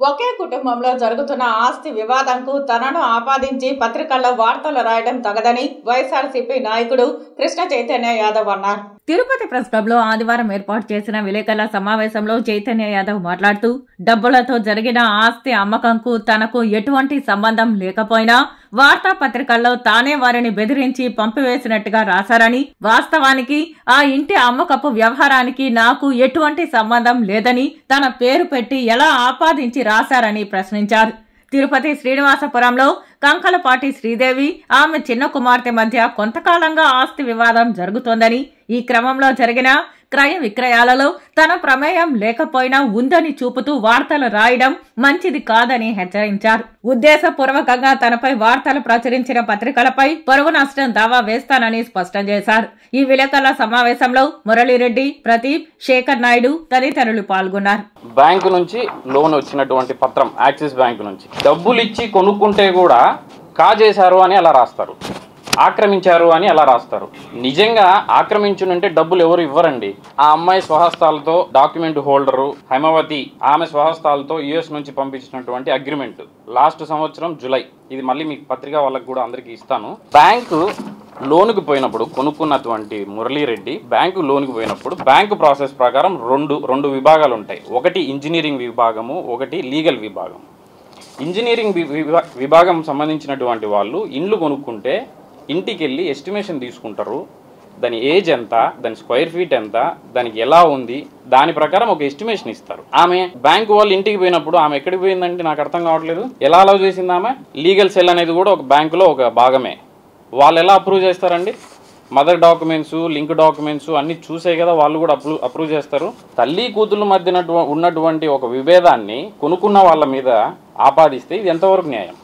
ఒకే కుటుంబంలో జరుగుతున్న ఆస్తి వివాదంకు తనను ఆపాదించి పత్రికల్లో వార్తలు రాయడం తగదని వైఎస్ఆర్సీపీ నాయకుడు కృష్ణ చైతన్య యాదవ్ అన్నారు. తిరుపతి ప్రెస్ క్లబ్ లో ఆదివారం ఏర్పాటు చేసిన విలేకరుల సమావేశంలో చైతన్య యాదవ్ మాట్లాడుతూ డబ్బులతో జరిగిన ఆస్తి అమ్మకంకు తనకు ఎటువంటి సంబంధం లేకపోయినా వార్తాపత్రికల్లో తానే వారిని బెదిరించి పంపివేసినట్టుగా రాశారని, వాస్తవానికి ఆ ఇంటి అమ్మకపు వ్యవహారానికి నాకు ఎటువంటి సంబంధం లేదని తన పేరు పెట్టి ఎలా ఆపాదించి రాశారని ప్రశ్నించారు. తిరుపతి శ్రీనివాసపురంలో కంకలపాటి శ్రీదేవి, ఆమె చిన్న కుమార్తె మధ్య కొంతకాలంగా ఆస్తి వివాదం జరుగుతోందని, ఈ క్రమంలో జరిగిన క్రయ విక్రయాలలో తన ప్రమేయం లేకపోయినా ఉందని చూపుతూ వార్తలు రాయడం మంచిది కాదని హెచ్చరించారు. ఉద్దేశపూర్వకంగా తనపై వార్తలు ప్రచురించిన పత్రికలపై పరువు నష్టం దావా వేస్తానని స్పష్టం చేశారు. ఈ విలేకరుల సమావేశంలో మురళీరెడ్డి, ప్రదీప్, శేఖర్ నాయుడు తదితరులు పాల్గొన్నారు. బ్యాంకు నుంచి లోన్ వచ్చినటువంటి పత్రం యాక్సిస్ బ్యాంకు నుంచి డబ్బులు ఇచ్చి కొనుక్కుంటే కూడా కాజేశారు అని అలా రాస్తారు, ఆక్రమించారు అని అలా రాస్తారు. నిజంగా ఆక్రమించునంటే డబ్బులు ఎవరు ఇవ్వరండి. ఆ అమ్మాయి స్వహస్తాలతో డాక్యుమెంట్ హోల్డరు హైమవతి, ఆమె స్వహస్తాలతో యుఎస్ నుంచి పంపించినటువంటి అగ్రిమెంట్ లాస్ట్ సంవత్సరం జులై, ఇది మళ్ళీ మీకు పత్రికా వాళ్ళకి కూడా అందరికీ ఇస్తాను. బ్యాంకు లోనుకు పోయినప్పుడు కొనుక్కున్నటువంటి మురళీరెడ్డి బ్యాంకు లోనుకు పోయినప్పుడు బ్యాంకు ప్రాసెస్ ప్రకారం రెండు విభాగాలు ఉంటాయి. ఒకటి ఇంజనీరింగ్ విభాగము, ఒకటి లీగల్ విభాగం. ఇంజనీరింగ్ విభాగం సంబంధించినటువంటి వాళ్ళు ఇండ్లు కొనుక్కుంటే ఇంటికి వెళ్ళి ఎస్టిమేషన్ తీసుకుంటారు. దాని ఏజ్ ఎంత, దాని స్క్వేర్ ఫీట్ ఎంత, దానికి ఎలా ఉంది, దాని ప్రకారం ఒక ఎస్టిమేషన్ ఇస్తారు. ఆమె బ్యాంకు వాళ్ళు ఇంటికి పోయినప్పుడు ఆమె ఎక్కడికి పోయిందంటే నాకు అర్థం కావట్లేదు. ఎలా అలౌ చేసింది ఆమె? లీగల్ సెల్ అనేది కూడా ఒక బ్యాంకులో ఒక భాగమే. వాళ్ళు ఎలా అప్రూవ్ చేస్తారండి? మదర్ డాక్యుమెంట్స్, లింక్ డాక్యుమెంట్స్ అన్ని చూసే కదా వాళ్ళు కూడా అప్రూవ్ చేస్తారు. తల్లి కూతుళ్ళ మధ్య ఉన్నటువంటి ఒక విభేదాన్ని కొనుక్కున్న వాళ్ళ మీద ఆపాదిస్తే ఇది ఎంతవరకు న్యాయం?